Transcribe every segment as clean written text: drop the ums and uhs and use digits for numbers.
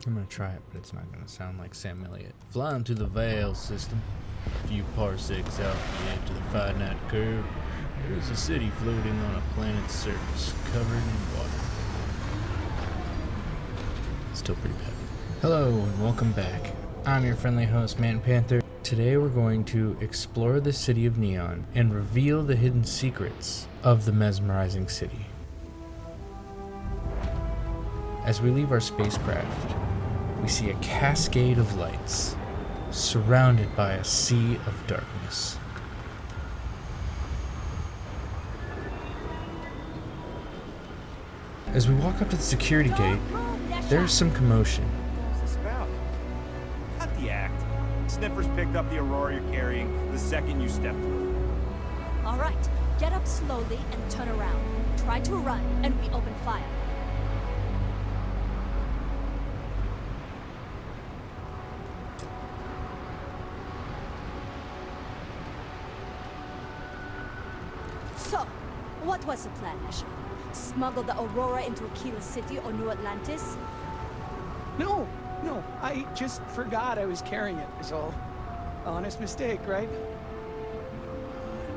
I'm gonna try it, but it's not gonna sound like Sam Elliott. Flying to the Vale system. A few parsecs out the edge of the finite curve, there is a city floating on a planet's surface, covered in water. Still pretty bad. Hello and welcome back. I'm your friendly host, Man Panther. Today we're going to explore the city of Neon and reveal the hidden secrets of the mesmerizing city. As we leave our spacecraft, we see a cascade of lights, surrounded by a sea of darkness. As we walk up to the security gate, there's some commotion. What's this about? Cut the act. Sniffers picked up the Aurora you're carrying the second you stepped through. All right, get up slowly and turn around. Try to run, and we open fire. So, what was the plan, Asher? Smuggle the Aurora into Aquila City or New Atlantis? No, I just forgot I was carrying it, is all. Honest mistake, right?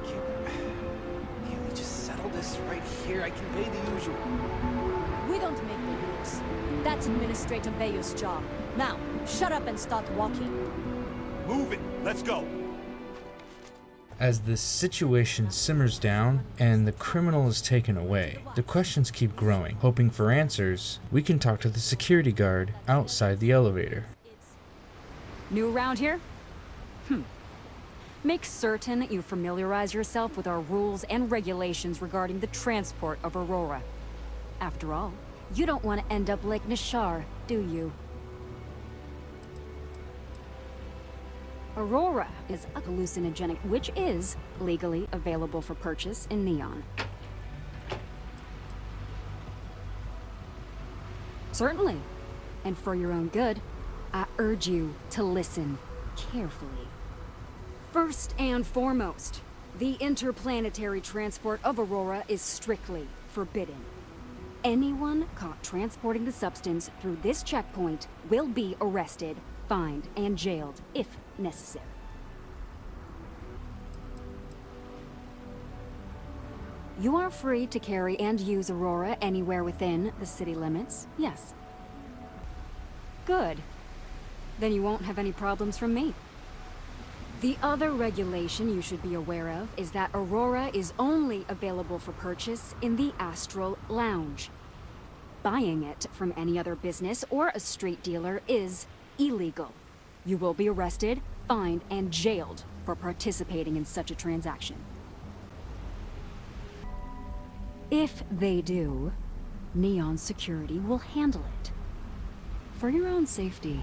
Can't we just settle this right here? I convey the usual. We don't make the rules. That's Administrator Bayou's job. Now, shut up and start walking. Move it. Let's go. As the situation simmers down and the criminal is taken away, the questions keep growing. Hoping for answers, we can talk to the security guard outside the elevator. New around here? Make certain that you familiarize yourself with our rules and regulations regarding the transport of Aurora. After all, you don't want to end up like Nishar, do you? Aurora is a hallucinogenic which is legally available for purchase in Neon. Certainly. And for your own good, I urge you to listen carefully. First and foremost, the interplanetary transport of Aurora is strictly forbidden. Anyone caught transporting the substance through this checkpoint will be arrested, fined, and jailed if necessary. You are free to carry and use Aurora anywhere within the city limits, yes. Good. Then you won't have any problems from me. The other regulation you should be aware of is that Aurora is only available for purchase in the Astral Lounge. Buying it from any other business or a street dealer is illegal. You will be arrested, fined, and jailed for participating in such a transaction. If they do, Neon Security will handle it. For your own safety,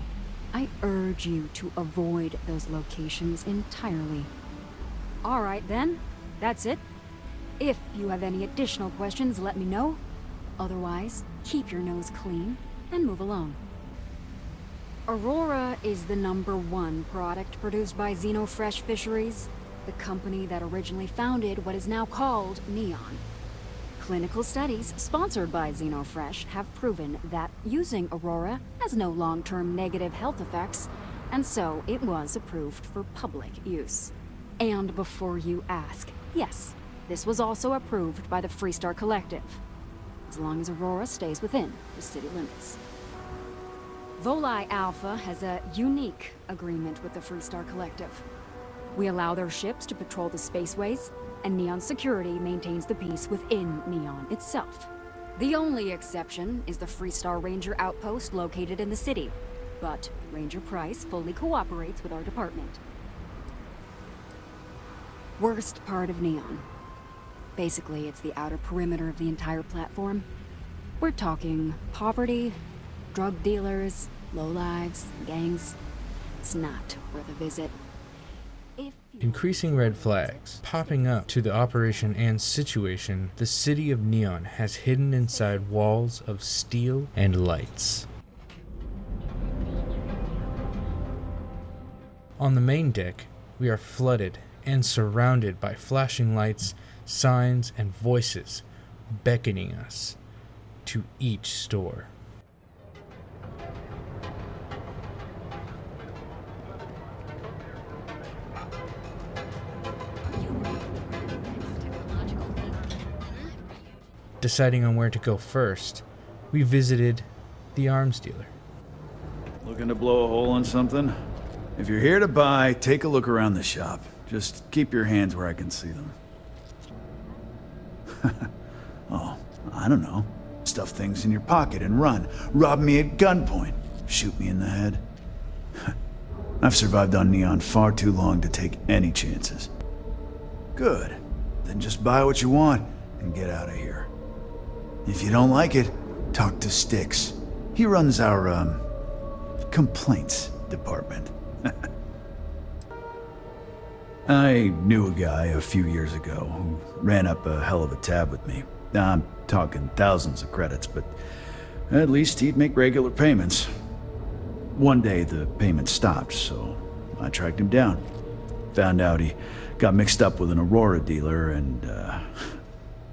I urge you to avoid those locations entirely. All right then, that's it. If you have any additional questions, let me know. Otherwise, keep your nose clean and move along. Aurora is the #1 product produced by Xenofresh Fisheries, the company that originally founded what is now called Neon. Clinical studies sponsored by Xenofresh have proven that using Aurora has no long-term negative health effects, and so it was approved for public use. And before you ask, yes, this was also approved by the Freestar Collective, as long as Aurora stays within the city limits. Volii Alpha has a unique agreement with the Freestar Collective. We allow their ships to patrol the spaceways, and Neon Security maintains the peace within Neon itself. The only exception is the Freestar Ranger outpost located in the city, but Ranger Price fully cooperates with our department. Worst part of Neon. Basically, it's the outer perimeter of the entire platform. We're talking poverty, drug dealers, lowlives, gangs. It's not worth a visit. Increasing red flags popping up to the operation and situation the city of Neon has hidden inside walls of steel and lights. On the main deck, we are flooded and surrounded by flashing lights, signs, and voices beckoning us to each store. deciding on where to go first, we visited the arms dealer. Looking to blow a hole in something? If you're here to buy, take a look around the shop. Just keep your hands where I can see them. Oh, I don't know. Stuff things in your pocket and run. Rob me at gunpoint. Shoot me in the head. I've survived on Neon far too long to take any chances. Good. Then just buy what you want and get out of here. If you don't like it, talk to Styx. He runs our, complaints department. I knew a guy a few years ago who ran up a hell of a tab with me. I'm talking thousands of credits, but at least he'd make regular payments. One day the payments stopped, so I tracked him down. Found out he got mixed up with an Aurora dealer and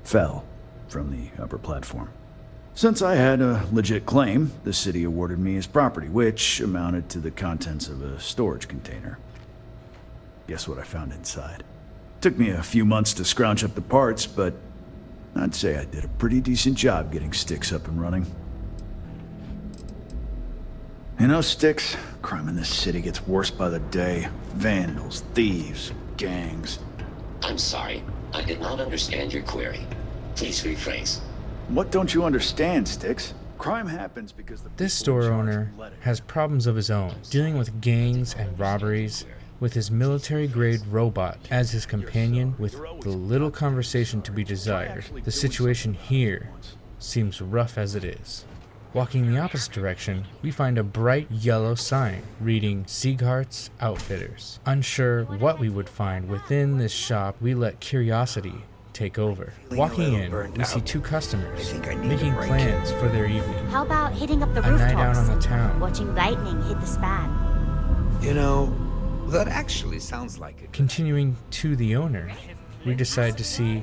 fell from the upper platform. Since I had a legit claim, the city awarded me his property, which amounted to the contents of a storage container. Guess what I found inside? Took me a few months to scrounge up the parts, but I'd say I did a pretty decent job getting Styx up and running. You know, Styx, crime in this city gets worse by the day. Vandals, thieves, gangs. I'm sorry, I did not understand your query. Please rephrase. What don't you understand, Styx? Crime happens because the This people in store charge owner let it. has problems of his own, dealing with gangs and robberies, with his military-grade robot as his companion with the little conversation to be desired. The situation here seems rough as it is. Walking the opposite direction, we find a bright yellow sign reading Sieghart's Outfitters. Unsure what we would find within this shop, we let curiosity take over. Walking in, we see two customers making plans for their evening. How about hitting up the A night out rooftops on the and town. watching lightning hit the span? You know, that actually sounds like it. Continuing to the owner, we decide to see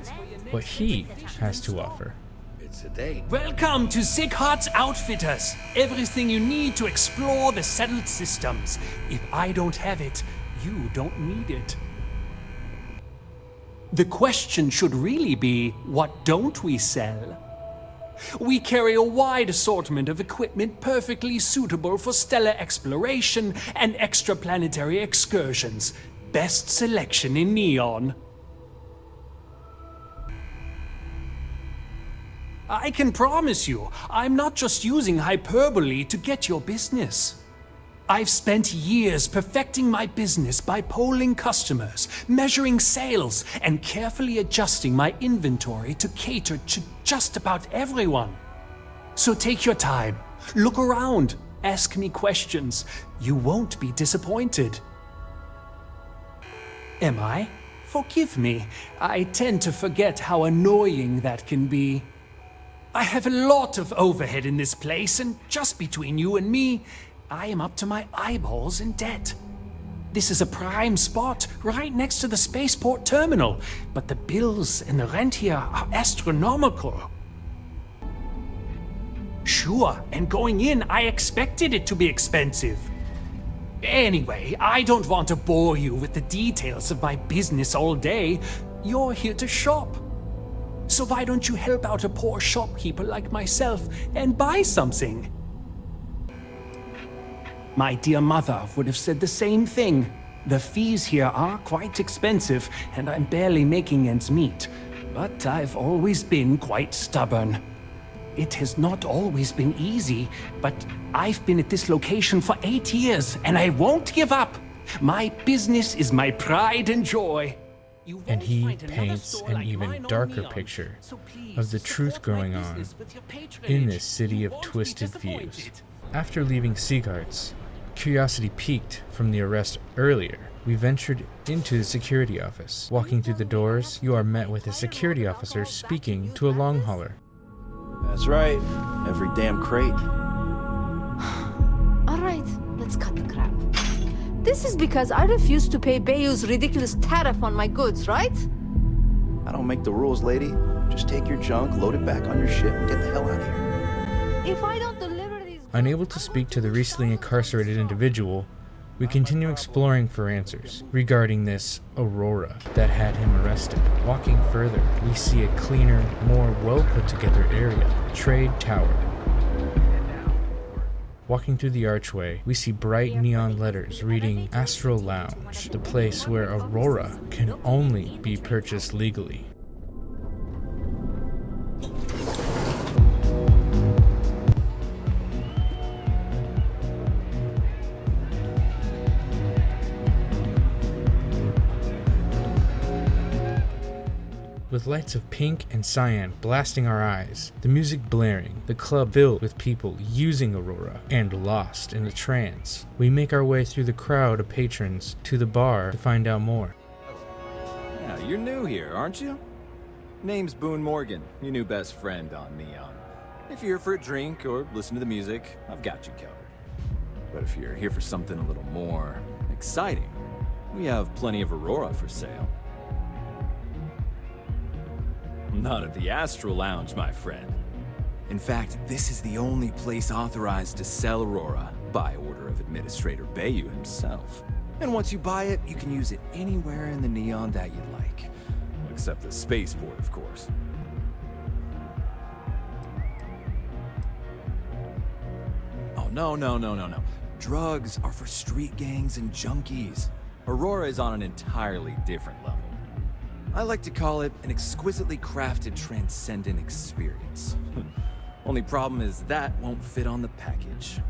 what he has to offer. It's a date. Welcome to Sieghart's Outfitters. Everything you need to explore the settled systems. If I don't have it, you don't need it. The question should really be, what don't we sell? We carry a wide assortment of equipment perfectly suitable for stellar exploration and extraplanetary excursions. Best selection in Neon. I can promise you, I'm not just using hyperbole to get your business. I've spent years perfecting my business by polling customers, measuring sales, and carefully adjusting my inventory to cater to just about everyone. So take your time, look around, ask me questions. You won't be disappointed. Am I? Forgive me. I tend to forget how annoying that can be. I have a lot of overhead in this place, and just between you and me, I am up to my eyeballs in debt. This is a prime spot, right next to the spaceport terminal, but the bills and the rent here are astronomical. Sure, and going in, I expected it to be expensive. Anyway, I don't want to bore you with the details of my business all day. You're here to shop. So why don't you help out a poor shopkeeper like myself and buy something? My dear mother would have said the same thing. The fees here are quite expensive, and I'm barely making ends meet. But I've always been quite stubborn. It has not always been easy, but I've been at this location for 8 years, and I won't give up. My business is my pride and joy. And he paints an even darker picture of the truth going on in this city of twisted views. After leaving Sieghart's, curiosity piqued from the arrest earlier. We ventured into the security office. Walking through the doors, you are met with a security officer speaking to a long hauler. That's right. Every damn crate. Alright, let's cut the crap. This is because I refused to pay Bayou's ridiculous tariff on my goods, right? I don't make the rules, lady. Just take your junk, load it back on your ship, and get the hell out of here. If I don't deliver these... Unable to speak to the recently incarcerated individual, We continue exploring for answers regarding this aurora that had him arrested. Walking further, we see a cleaner, more well put together area, Trade Tower. Walking through the archway, we see bright neon letters reading Astral Lounge, the place where aurora can only be purchased legally. With lights of pink and cyan blasting our eyes, the music blaring, the club filled with people using Aurora, and lost in a trance, we make our way through the crowd of patrons to the bar to find out more. Yeah, you're new here, aren't you? Name's Boone Morgan, your new best friend on Neon. If you're here for a drink or listen to the music, I've got you covered. But if you're here for something a little more exciting, we have plenty of Aurora for sale. Not at the Astral Lounge, my friend. In fact, this is the only place authorized to sell Aurora by order of Administrator Bayou himself. And once you buy it, you can use it anywhere in the Neon that you like. Except the spaceport, of course. Oh, no. Drugs are for street gangs and junkies. Aurora is on an entirely different level. I like to call it an exquisitely crafted, transcendent experience. Only problem is that won't fit on the package.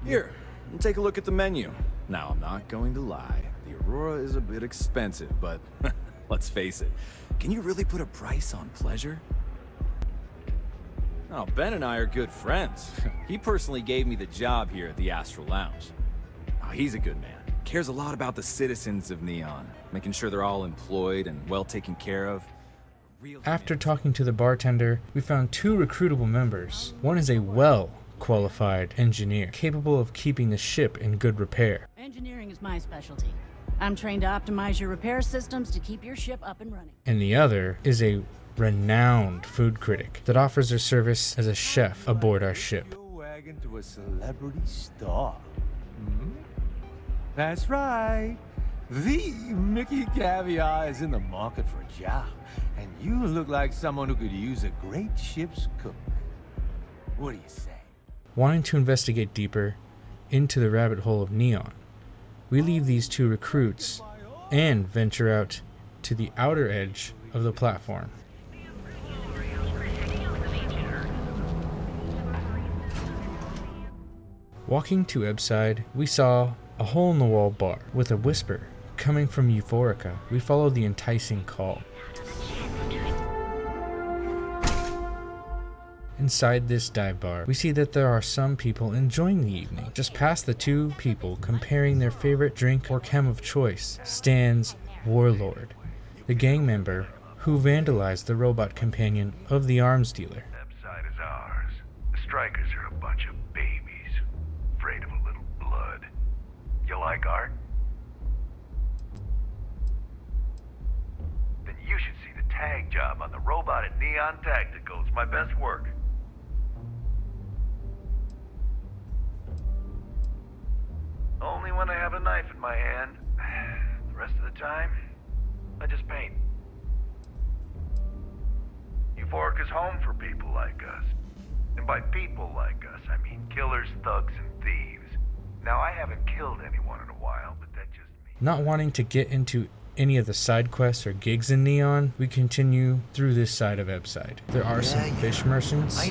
Here, take a look at the menu. Now, I'm not going to lie. The Aurora is a bit expensive, but let's face it. Can you really put a price on pleasure? Oh, Ben and I are good friends. He personally gave me the job here at the Astral Lounge. Oh, he's a good man. Cares a lot about the citizens of Neon, making sure they're all employed and well taken care of. After talking to the bartender, we found 2 recruitable members. One is a well-qualified engineer, capable of keeping the ship in good repair. Engineering is my specialty. I'm trained to optimize your repair systems to keep your ship up and running. And the other is a renowned food critic that offers their service as a chef aboard our ship. Wagon to a celebrity star. That's right. The Mickey Caviar is in the market for a job, and you look like someone who could use a great ship's cook. What do you say? Wanting to investigate deeper into the rabbit hole of Neon, we leave these 2 recruits and venture out to the outer edge of the platform. Walking to Ebside, we saw a hole-in-the-wall bar with a whisper coming from Euphorica. We followed the enticing call. Inside this dive bar, we see that there are some people enjoying the evening. Just past the 2 people comparing their favorite drink or chem of choice stands Warlord, the gang member who vandalized the robot companion of the arms dealer. Ebside is ours. The strikers are a bunch of babies, afraid of a little blood. You like art? Then you should see the tag job on the robot at Neon Tactical. It's my best work. Only when I have a knife in my hand. The rest of the time, I just paint. Euphorica's home for people like us. And by people like us, I mean killers, thugs, and thieves. Now, I haven't killed anyone in a while, but that's just me. Not wanting to get into any of the side quests or gigs in Neon, we continue through this side of Ebside. There are some fish merchants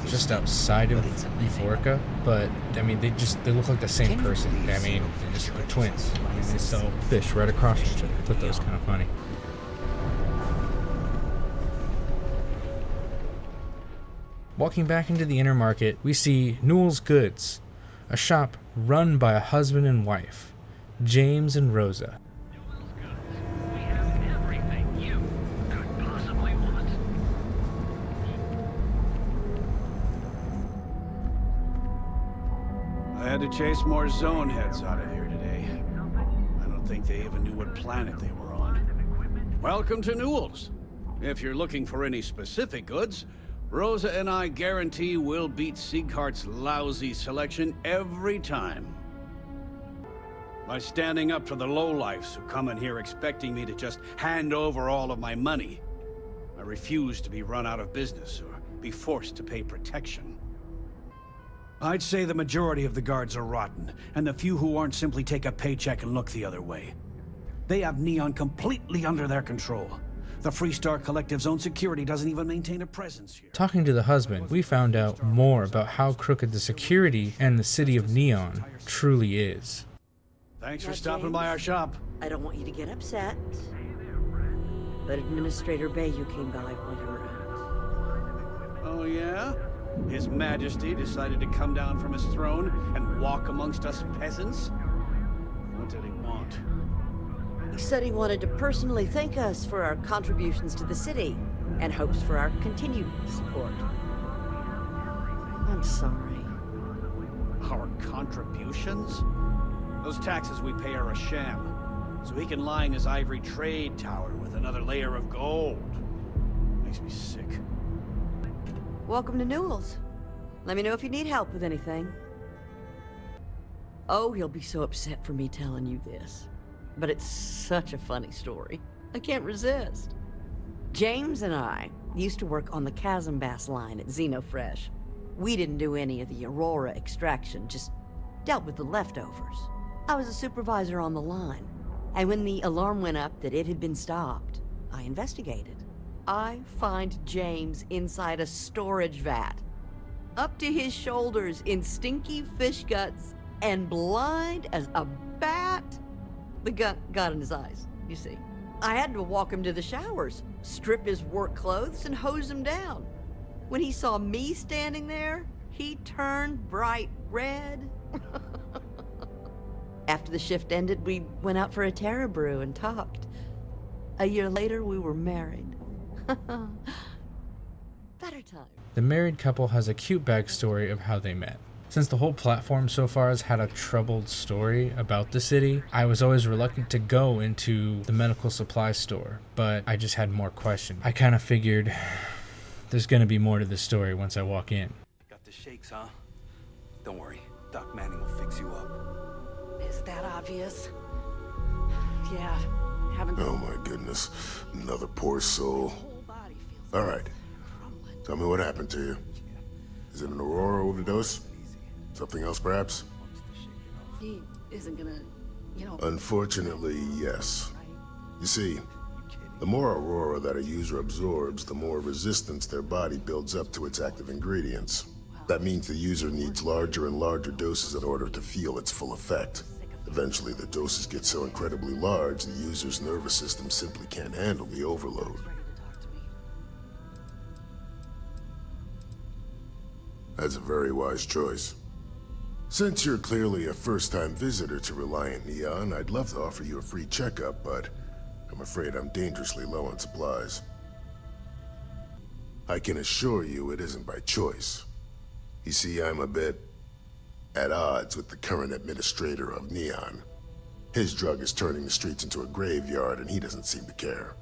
just outside of Euphorica, but I mean they look like the same person. I mean, they're just twins. I mean, they sell fish right across from each other. I thought that was kind of funny. Walking back into the inner market, we see Newell's Goods, a shop run by a husband and wife, James and Rosa. I had to chase more zone heads out of here today. I don't think they even knew what planet they were on. Welcome to Newell's. If you're looking for any specific goods, Rosa and I guarantee we'll beat Sieghart's lousy selection every time. By standing up to the lowlifes who come in here expecting me to just hand over all of my money. I refuse to be run out of business or be forced to pay protection. I'd say the majority of the guards are rotten, and the few who aren't simply take a paycheck and look the other way. They have Neon completely under their control. The Freestar Collective's own security doesn't even maintain a presence here. Talking to the husband, we found out more about how crooked the security and the city of Neon truly is. Thanks for stopping by our shop. I don't want you to get upset, but Administrator Bayou came by while you were out. Oh, yeah? His Majesty decided to come down from his throne and walk amongst us peasants? What did he want? He said he wanted to personally thank us for our contributions to the city and hopes for our continued support. I'm sorry. Our contributions? Those taxes we pay are a sham, so he can line his ivory trade tower with another layer of gold. Makes me sick. Welcome to Newell's. Let me know if you need help with anything. Oh, he'll be so upset for me telling you this. But it's such a funny story. I can't resist. James and I used to work on the Chasm Bass line at Xenofresh. We didn't do any of the Aurora extraction, just dealt with the leftovers. I was a supervisor on the line, and when the alarm went up that it had been stopped, I investigated. I find James inside a storage vat, up to his shoulders in stinky fish guts and blind as a bat. The gut got in his eyes, you see. I had to walk him to the showers, strip his work clothes, and hose him down. When he saw me standing there, he turned bright red. After the shift ended, we went out for a Terra brew and talked. A year later, we were married. Better time. The married couple has a cute backstory of how they met. Since the whole platform so far has had a troubled story about the city, I was always reluctant to go into the medical supply store, but I just had more questions. I kind of figured there's going to be more to this story once I walk in. Got the shakes, huh? Don't worry, Doc Manning will fix you up. Is it that obvious? Yeah, haven't... Oh my goodness, another poor soul. All right, tell me what happened to you. Is it an Aurora overdose? Something else, perhaps? He isn't gonna, Unfortunately, yes. You see, the more Aurora that a user absorbs, the more resistance their body builds up to its active ingredients. That means the user needs larger and larger doses in order to feel its full effect. Eventually, the doses get so incredibly large, the user's nervous system simply can't handle the overload. That's a very wise choice. Since you're clearly a first-time visitor to Reliant Neon, I'd love to offer you a free checkup, but I'm afraid I'm dangerously low on supplies. I can assure you it isn't by choice. You see, I'm a bit at odds with the current administrator of Neon. His drug is turning the streets into a graveyard, and he doesn't seem to care.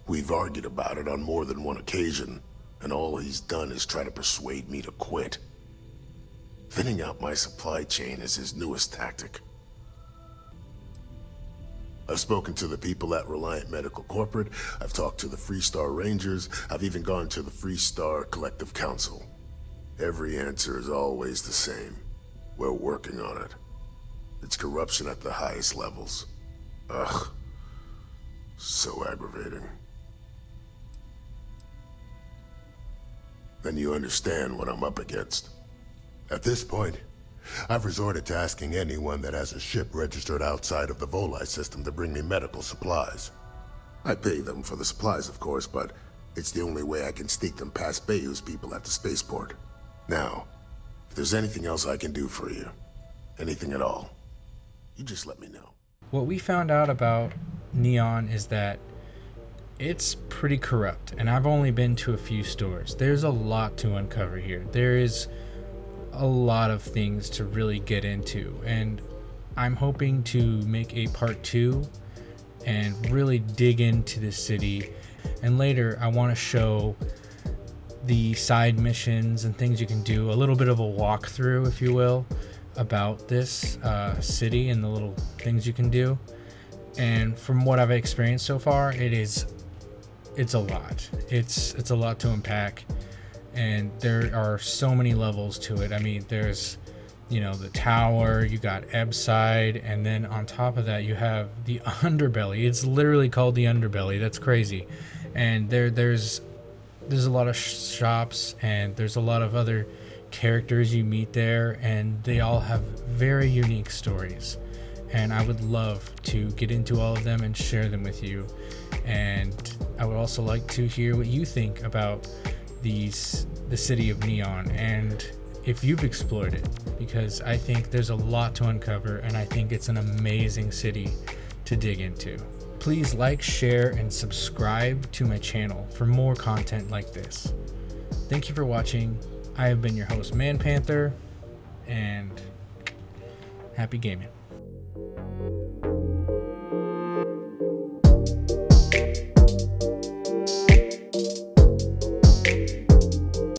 We've argued about it on more than one occasion, and all he's done is try to persuade me to quit. Thinning out my supply chain is his newest tactic. I've spoken to the people at Reliant Medical Corporate, I've talked to the Freestar Rangers, I've even gone to the Freestar Collective Council. Every answer is always the same. We're working on it. It's corruption at the highest levels. Ugh. So aggravating. Then you understand what I'm up against. At this point, I've resorted to asking anyone that has a ship registered outside of the Volii system to bring me medical supplies. I pay them for the supplies, of course, but it's the only way I can sneak them past Bayou's people at the spaceport. Now, if there's anything else I can do for you, anything at all, you just let me know. What we found out about Neon is that it's pretty corrupt, and I've only been to a few stores. There's a lot to uncover here. There is a lot of things to really get into, and I'm hoping to make a part 2 and really dig into this city. And later I want to show the side missions and things you can do, a little bit of a walkthrough, if you will, about this city and the little things you can do. And from what I've experienced so far, it's a lot. It's a lot to unpack, and there are so many levels to it. I mean, there's, you know, the tower, you got Ebside, and then on top of that you have the underbelly. It's literally called the underbelly. That's crazy. And there's a lot of shops, and there's a lot of other characters you meet there, and they all have very unique stories. And I would love to get into all of them and share them with you. And I would also like to hear what you think about the city of Neon, and if you've explored it, because I think there's a lot to uncover, and I think it's an amazing city to dig into. Please like, share, and subscribe to my channel for more content like this. Thank you for watching. I have been your host, Man Panther, and happy gaming.